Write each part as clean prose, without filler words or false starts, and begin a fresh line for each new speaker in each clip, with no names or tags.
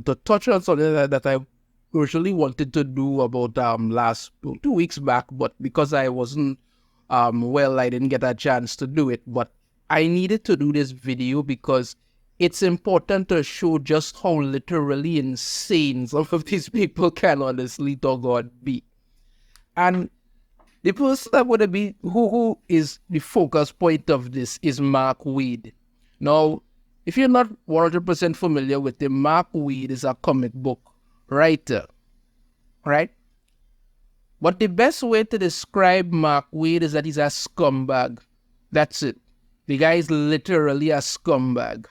to touch on something that I originally wanted to do about last 2 weeks back, but because I wasn't well, I didn't get a chance to do it. But I needed to do this video because it's important to show just how literally insane some of these people can honestly to God be. And the person that would be who is the focus point of this is Mark Waid. Now, if you're not 100% familiar with him, Mark Waid is a comic book writer, right? But the best way to describe Mark Waid is that he's a scumbag. That's it. The guy is literally a scumbag.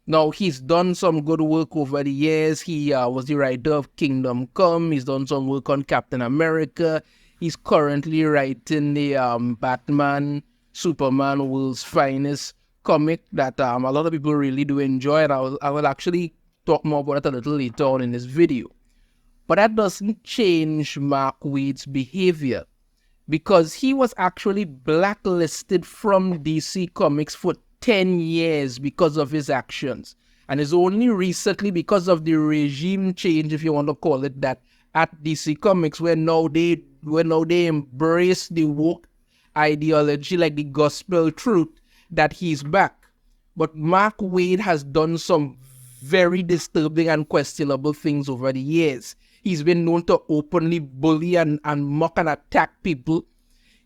Now, he's done some good work over the years. He was the writer of Kingdom Come. He's done some work on Captain America. He's currently writing the Batman, Superman, World's Finest comic that a lot of people really do enjoy. And I will actually talk more about it a little later on in this video. But that doesn't change Mark Waid's behavior, because he was actually blacklisted from DC Comics for 10 years because of his actions. And it's only recently, because of the regime change, if you want to call it that, at DC Comics, where now they embrace the woke ideology like the gospel truth, that he's back. But Mark Waid has done some very disturbing and questionable things over the years. He's been known to openly bully and mock and attack people.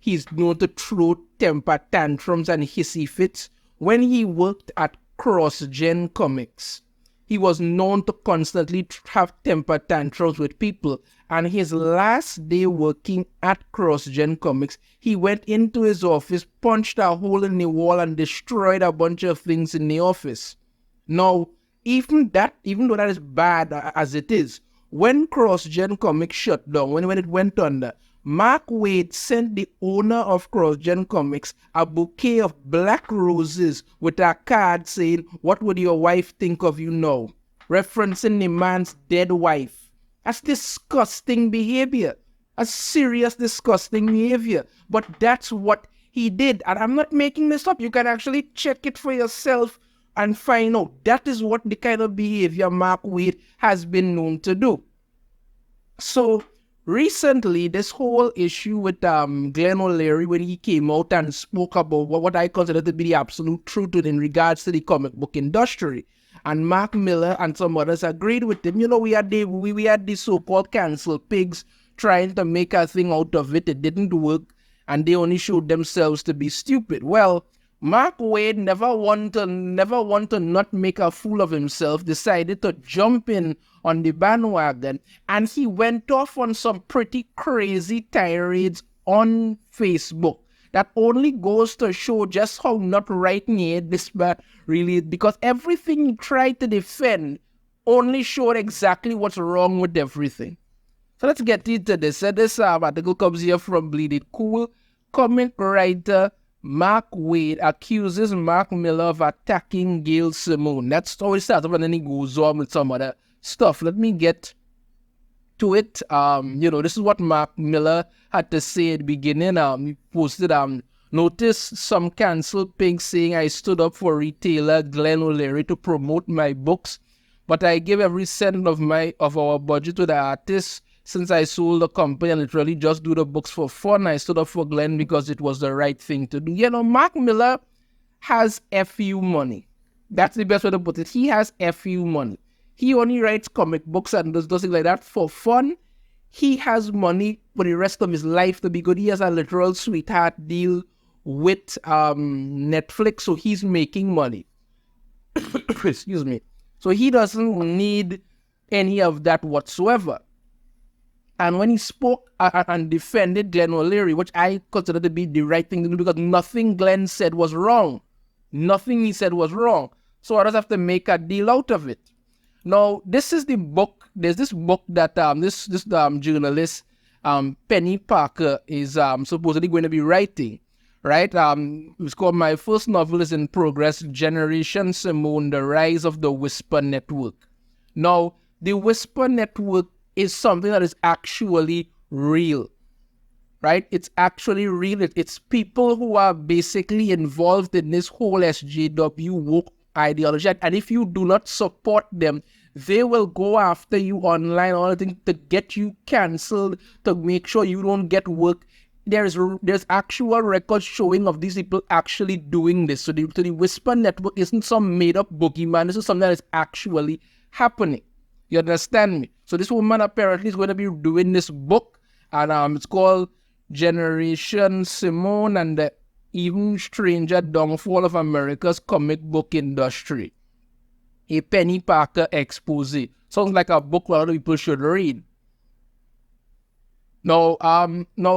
He's known to throw temper tantrums and hissy fits. When he worked at Cross-Gen Comics, he was known to constantly have temper tantrums with people. And his last day working at Cross-Gen Comics, he went into his office, punched a hole in the wall, and destroyed a bunch of things in the office. Now, even though that is bad as it is, when Cross-Gen Comics shut down, when it went under, Mark Waid sent the owner of Cross-Gen Comics a bouquet of black roses with a card saying, "What would your wife think of you now?" referencing the man's dead wife. That's disgusting behavior. A serious disgusting behavior. But that's what he did. And I'm not making this up. You can actually check it for yourself and find out. That is what the kind of behavior Mark Waid has been known to do. So recently, this whole issue with Glenn O'Leary, when he came out and spoke about what I consider to be the absolute truth in regards to the comic book industry, and Mark Millar and some others agreed with him. You know, we had the so-called cancel pigs trying to make a thing out of it. It didn't work, and they only showed themselves to be stupid. Well, Mark Waid never want to not make a fool of himself, decided to jump in on the bandwagon, and he went off on some pretty crazy tirades on Facebook. That only goes to show just how not right this man really is, because everything he tried to defend only showed exactly what's wrong with everything. So let's get into this. This article comes here from Bleed It Cool. Comic writer Mark Waid accuses Mark Millar of attacking Gail Simone. That's how it starts off, and then he goes on with some other stuff. Let me get to it. This is what Mark Millar had to say at the beginning. He posted, notice some cancelled pigs saying I stood up for retailer Glenn O'Leary to promote my books, but I give every cent of our budget to the artists. Since I sold the company and literally just do the books for fun, I stood up for Glenn because it was the right thing to do. You know, Mark Millar has FU money. That's the best way to put it. He has FU money. He only writes comic books and does things like that for fun. He has money for the rest of his life to be good. He has a literal sweetheart deal with Netflix, so he's making money. Excuse me. So he doesn't need any of that whatsoever. And when he spoke and defended Glenn O'Leary, which I consider to be the right thing to do, because nothing Glenn said was wrong. Nothing he said was wrong. So I just have to make a deal out of it. Now, this is the book. There's this book that this journalist, Penny Parker, is supposedly going to be writing. Right? It's called My First Novel is in Progress, Generation Simone, The Rise of the Whisper Network. Now, the Whisper Network is something that is actually real, right? It's actually real. It's people who are basically involved in this whole SJW woke ideology. And if you do not support them, They will go after you online, all the things to get you cancelled, to make sure you don't get work. There's actual records showing of these people actually doing this. So the Whisper Network isn't some made up boogeyman. This is something that is actually happening. You understand me? So this woman apparently is going to be doing this book, and it's called Generation Simone and the Even Stranger Downfall of America's Comic Book Industry. A Penny Parker expose. Sounds like a book a lot of people should read. Now,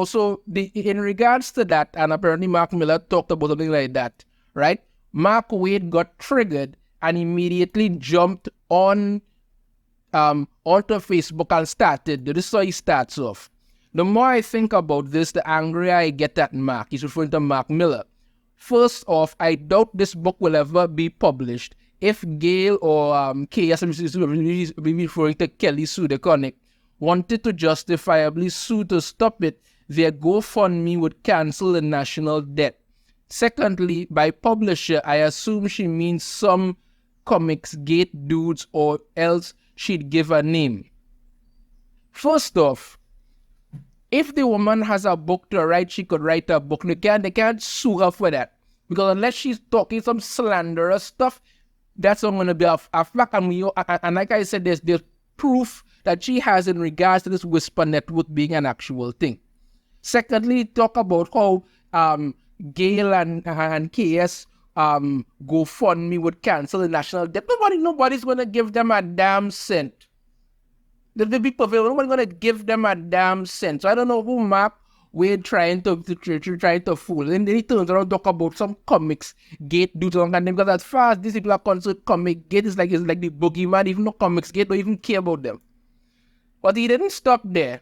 so in regards to that, and apparently Mark Millar talked about something like that, right? Mark Waid got triggered and immediately jumped onto Facebook and started. This is how he starts off. The more I think about this, the angrier I get at Mark. He's referring to Mark Millar. First off, I doubt this book will ever be published. If Gail or KS, referring to Kelly Sue DeConnick, wanted to justifiably sue to stop it, their GoFundMe would cancel the national debt. Secondly, by publisher, I assume she means some Comics Gate dudes, or else she'd give a name. First off, if the woman has a book to write, she could write a book. They can't sue her for that. Because unless she's talking some slanderous stuff, that's not going to be a fact. And like I said, there's proof that she has in regards to this Whisper Network being an actual thing. Secondly, talk about how Gail and KS GoFundMe would cancel the national debt. Nobody's going to give them a damn cent. The people, nobody's going to give them a damn cent. So I don't know who Mark Waid trying to fool. And then he turns around and talk about some Comics Gate dudes, because as far as these people are concerned, Comic Gate is like the boogeyman. Even though Comics Gate don't even care about them. But he didn't stop there.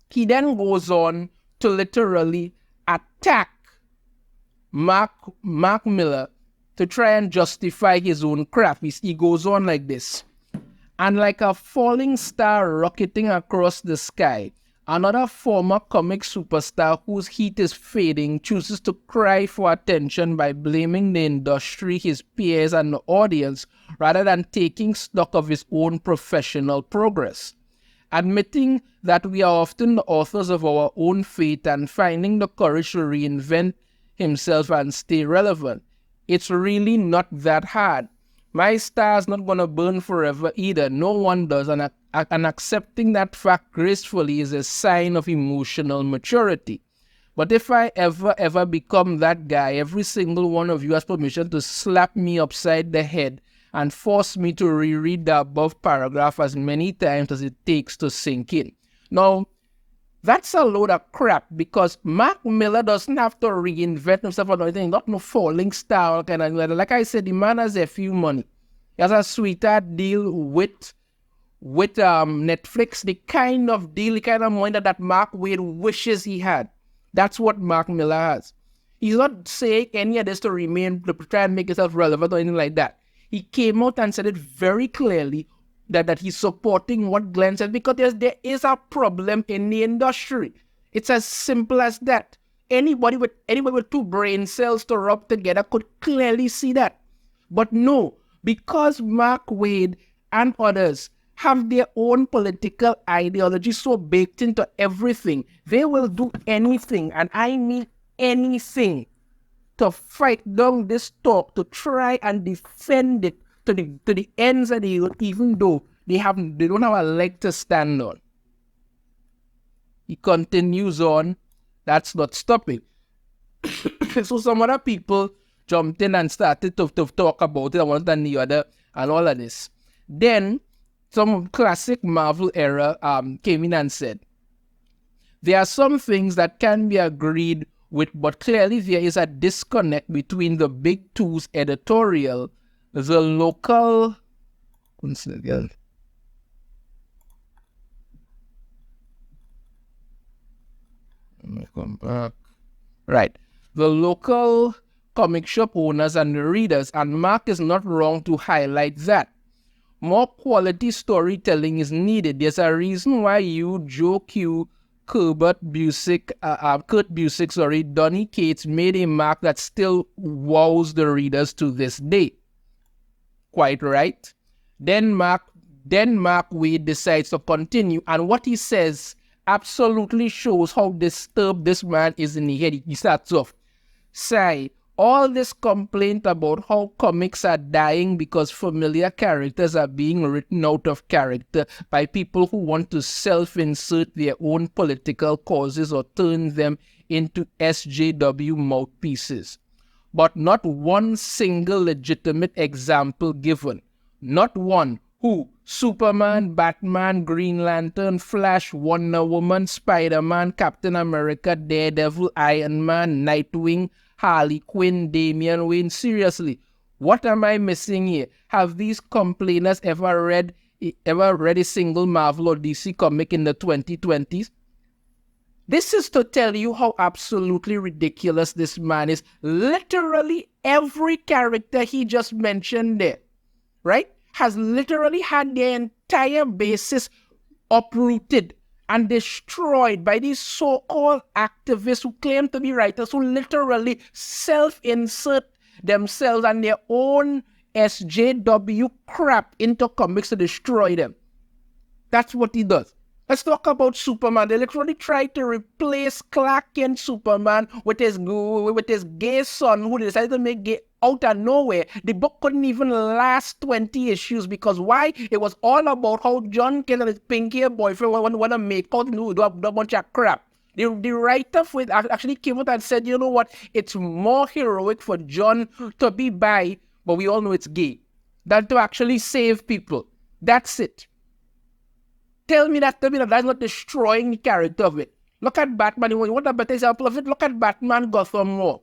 He then goes on to literally attack Mark Millar to try and justify his own crap. He goes on like this. And like a falling star rocketing across the sky, another former comic superstar whose heat is fading chooses to cry for attention by blaming the industry, his peers, and the audience, rather than taking stock of his own professional progress. Admitting that we are often the authors of our own fate and finding the courage to reinvent himself and stay relevant. It's really not that hard. My star's not going to burn forever either. No one does. And accepting that fact gracefully is a sign of emotional maturity. But if I ever become that guy, every single one of you has permission to slap me upside the head and force me to reread the above paragraph as many times as it takes to sink in. Now, that's a load of crap, because Mark Millar doesn't have to reinvent himself or anything. Not no falling star kind of. Like I said, the man has a few money. He has a sweetheart deal with Netflix. The kind of money that Mark Waid wishes he had. That's what Mark Millar has. He's not saying any of this to try and make himself relevant or anything like that. He came out and said it very clearly that he's supporting what Glenn said, because there is a problem in the industry. It's as simple as that. Anybody with two brain cells to rub together could clearly see that. But no, because Mark Waid and others have their own political ideology so baked into everything, they will do anything, and I mean anything, to fight down this talk, to try and defend it to the ends of the earth, even though they don't have a leg to stand on. He continues on. That's not stopping. So some other people jumped in and started to talk about it, one and the other, and all of this. Then some classic Marvel era came in and said, there are some things that can be agreed with, but clearly there is a disconnect between the big two's editorial, the local... Right. The local comic shop owners and the readers, and Mark is not wrong to highlight that. More quality storytelling is needed. There's a reason why you, Joe Q, Kurt Busiek, Donny Cates made a mark that still wows the readers to this day. Quite right. Then Mark Then Mark Waid decides to continue, and what he says absolutely shows how disturbed this man is in the head. He starts off, say, all this complaint about how comics are dying because familiar characters are being written out of character by people who want to self-insert their own political causes or turn them into SJW mouthpieces. But not one single legitimate example given. Not one. Who? Superman, Batman, Green Lantern, Flash, Wonder Woman, Spider-Man, Captain America, Daredevil, Iron Man, Nightwing, Harley Quinn, Damian Wayne. Seriously, what am I missing here? Have these complainers ever read a single Marvel or DC comic in the 2020s? This is to tell you how absolutely ridiculous this man is. Literally every character he just mentioned there, right, has literally had their entire basis uprooted and destroyed by these so-called activists who claim to be writers, who literally self-insert themselves and their own SJW crap into comics to destroy them. That's what he does. Let's talk about Superman. They literally tried to replace Clark Kent Superman with his gay son, who they decided to make gay out of nowhere. The book couldn't even last 20 issues because why? It was all about how John Kent and his pink-haired boyfriend want to make out and do a bunch of crap. The writer for it actually came out and said, you know what? It's more heroic for John to be bi, but we all know it's gay, than to actually save people. That's it. Tell me that's not destroying the character of it. Look at Batman. You want a better example of it? Look at Batman Gotham War.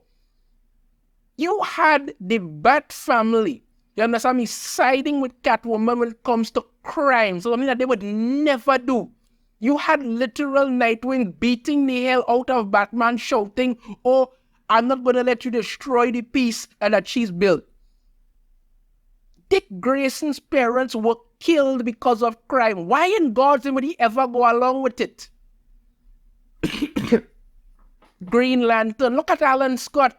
You had the Bat family, you understand me, siding with Catwoman when it comes to crime, so something that they would never do. You had literal Nightwing beating the hell out of Batman, shouting, oh, I'm not going to let you destroy the peace that she's built. Dick Grayson's parents were killed because of crime. Why in God's name would he ever go along with it? Green Lantern, look at Alan Scott.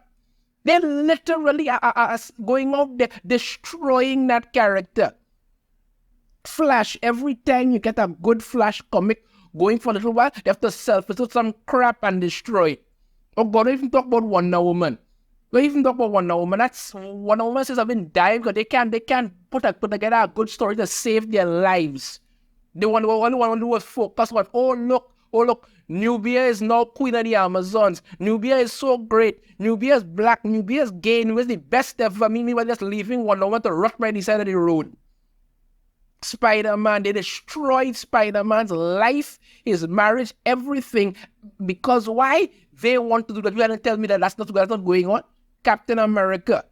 They literally are going out there destroying that character. Flash, every time you get a good Flash comic going for a little while, they have to self-insert some crap and destroy it. Oh God, don't even talk about Wonder Woman. Don't even talk about Wonder Woman. That's Wonder Woman says I've been dying because they can't put together a good story to save their lives. They want to do a focus on, oh look, Nubia is now queen of the Amazons. Nubia is so great. Nubia is black. Nubia is gay. Nubia is the best ever. Meanwhile, just leaving Wonder Woman to rot by the side of the road. Spider-Man, they destroyed Spider-Man's life, his marriage, everything. Because why? They want to do that. You can't tell me that that's not going on. Captain America.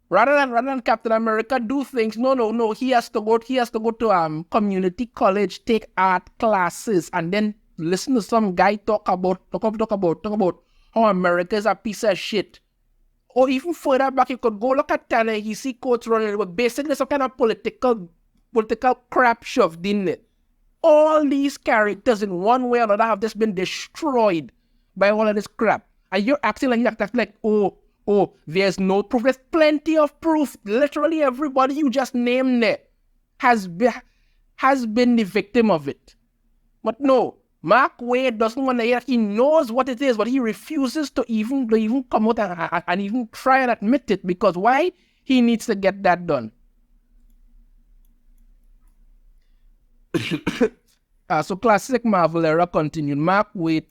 Rather than Captain America do things, no. He has to go to community college, take art classes, and then listen to some guy talk about how America is a piece of shit. Or even further back, you could go look at Ta-Nehisi Coates running. It was basically some kind of political crap shoved in it. All these characters in one way or another have just been destroyed by all of this crap. And you're acting like, oh, there's no proof. There's plenty of proof. Literally everybody you just named there has been the victim of it. But no, Mark Waid doesn't want to hear. He knows what it is, but he refuses to even come out and even try and admit it. Because why? He needs to get that done. So classic Marvel era continued. Mark Waid,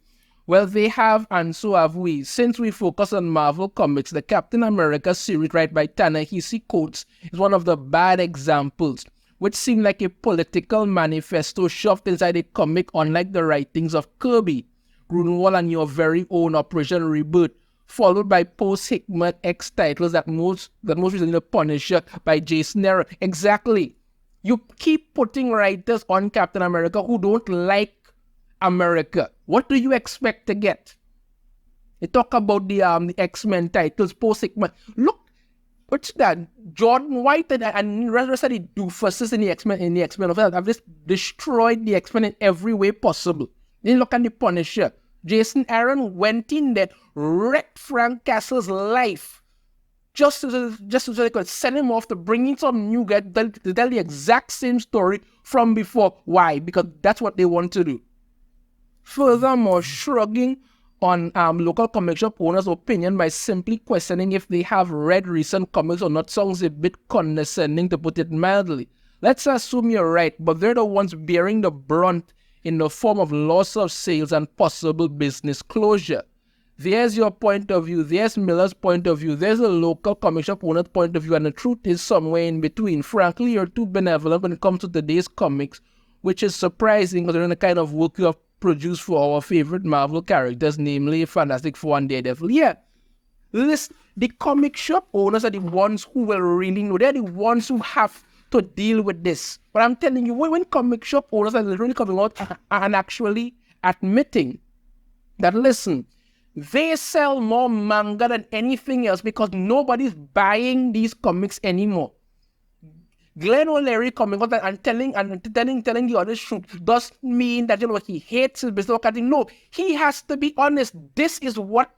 well, they have, and so have we. Since we focus on Marvel Comics, the Captain America series, right, by Ta-Nehisi Coates, is one of the bad examples, which seemed like a political manifesto shoved inside a comic, unlike the writings of Kirby, Grunwald, and your very own Operation Reboot, followed by post-Hickman X titles that most recently The Punisher by Jason Aaron. Exactly. You keep putting writers on Captain America who don't like America. What do you expect to get? They talk about the X-Men titles, post-Hickman. Look, what's that? Jordan White and the rest of the doofuses in the X-Men have just destroyed the X-Men in every way possible. Then look at the Punisher. Jason Aaron went in there, wrecked Frank Castle's life, just so they could send him off to bring in some new guy to tell the exact same story from before. Why? Because that's what they want to do. Furthermore, shrugging on local comic shop owners' opinion by simply questioning if they have read recent comics or not sounds a bit condescending, to put it mildly. Let's assume you're right, but they're the ones bearing the brunt in the form of loss of sales and possible business closure. There's your point of view, there's Millar's point of view, there's a local comic shop owner's point of view, and the truth is somewhere in between. Frankly, you're too benevolent when it comes to today's comics, which is surprising considering the kind of work you have produced for our favorite Marvel characters, namely Fantastic Four and Daredevil. Yeah, the comic shop owners are the ones who will really know. They're the ones who have to deal with this. But I'm telling you, when comic shop owners are literally coming out and actually admitting that, listen, they sell more manga than anything else because nobody's buying these comics anymore. Glenn O'Leary coming out and telling the honest truth doesn't mean that, he hates his business. No, he has to be honest. This is what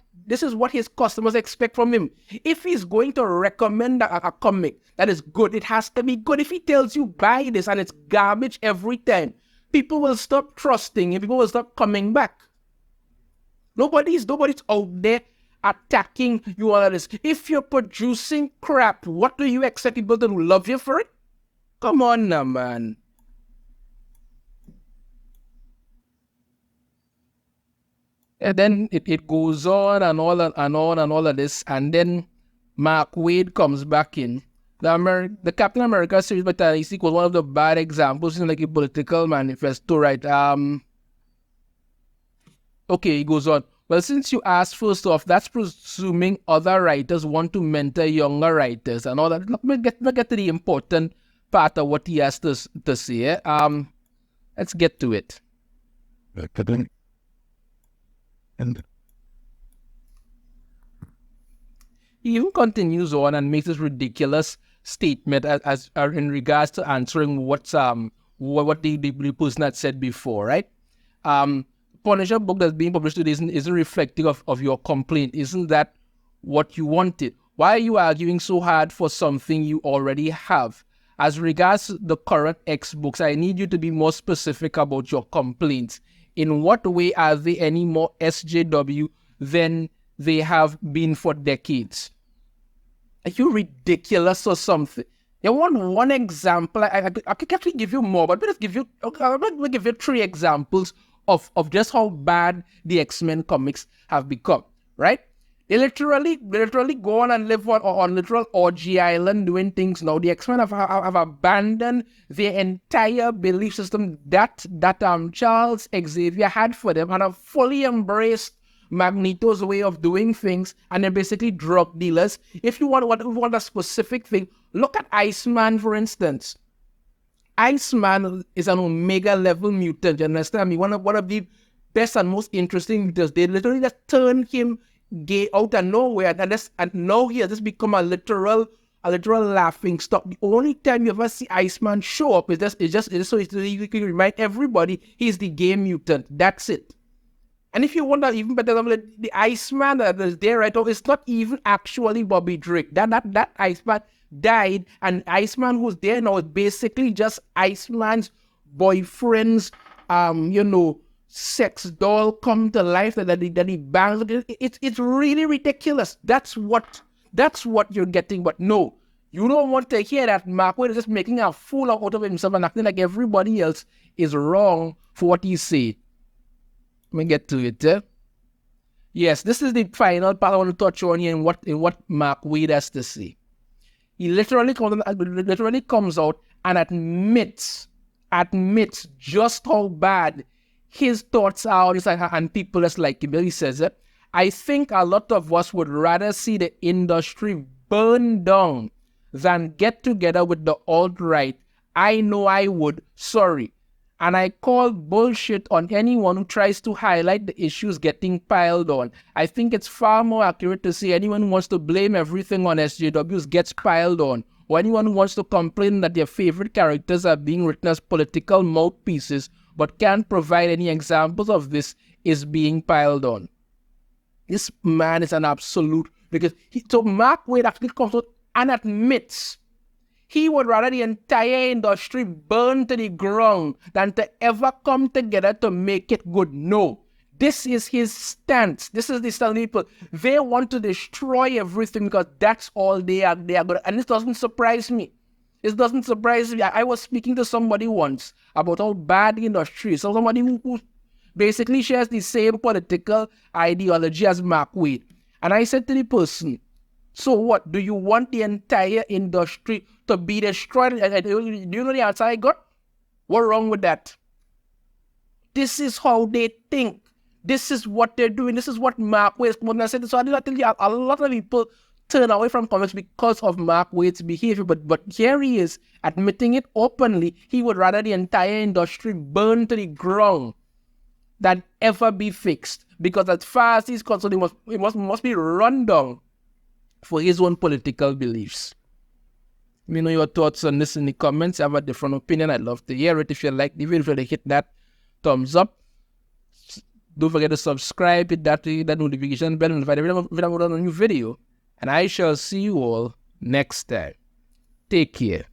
his customers expect from him. If he's going to recommend a comic that is good, it has to be good. If he tells you buy this and it's garbage every time, people will stop trusting him. People will stop coming back. Nobody's out there attacking you all of this. If you're producing crap, what do you expect people to love you for it? Come on now, man. And then it goes on and all of this, and then Mark Waid comes back in. The Captain America series by Ta-Nehisi was one of the bad examples in like a political manifesto, right? Okay, he goes on. Well, since you asked first off, that's presuming other writers want to mentor younger writers and all that. Let me get to the important part of what he has to say. Let's get to it. And he even continues on and makes this ridiculous statement as in regards to answering what the person had said before, right? Punisher book that's being published today isn't reflective of your complaint. Isn't that what you wanted? Why are you arguing so hard for something you already have? As regards the current X books, I need you to be more specific about your complaints. In what way are they any more SJW than they have been for decades? Are you ridiculous or something? You want one example? I could actually give you more, but I'm going to give you 3 examples of just how bad the X-Men comics have become, right? They literally go on and live on literal orgy island doing things now. The X-Men have abandoned their entire belief system that Charles Xavier had for them and have fully embraced Magneto's way of doing things, and they're basically drug dealers. If you want a specific thing, look at Iceman, for instance. Iceman is an Omega level mutant, you understand me? One of the best and most interesting mutants. They literally just turned him gay out of nowhere, and now he has just become a literal laughing stock. The only time you ever see Iceman show up is just so you can remind everybody he's the gay mutant. That's it. And if you want that even better, the Iceman that is there right now is not even actually Bobby Drake. That Iceman died, and Iceman who's there now is basically just Iceman's boyfriend's sex doll come to life that he bangs. It's really ridiculous. That's what you're getting. But no, you don't want to hear that. Mark Waid is just making a fool out of himself and acting like everybody else is wrong for what he said. Let me get to it. Yes, this is the final part I want to touch on here in what Mark Waid has to say. He literally comes out and admits just how bad his thoughts are, and people just like him. He says, I think a lot of us would rather see the industry burn down than get together with the alt-right. I know I would. Sorry. And I call bullshit on anyone who tries to highlight the issues getting piled on. I think it's far more accurate to say anyone who wants to blame everything on SJWs gets piled on, or anyone who wants to complain that their favorite characters are being written as political mouthpieces but can't provide any examples of this is being piled on. This man is an absolute Because so Mark Waid actually comes out and admits he would rather the entire industry burn to the ground than to ever come together to make it good. No. This is his stance. This is the stance of people. They want to destroy everything because that's all they are good. And this doesn't surprise me. This doesn't surprise me. I was speaking to somebody once about how bad the industry is. So somebody who basically shares the same political ideology as Mark Waid. And I said to the person, so what? Do you want the entire industry to be destroyed? And do you know the answer I got? What's wrong with that? This is how they think. This is what they're doing. This is what Mark Waid is. So I did not tell you, a lot of people turn away from comics because of Mark Waid's behavior. But here he is admitting it openly. He would rather the entire industry burn to the ground than ever be fixed. Because as far as he's concerned, it must be run down for his own political beliefs. Let me know your thoughts on this in the comments. I have a different opinion. I'd love to hear it. If you like the video, hit that thumbs up. Don't forget to subscribe, hit that notification bell, and if I upload a new video. And I shall see you all next time. Take care.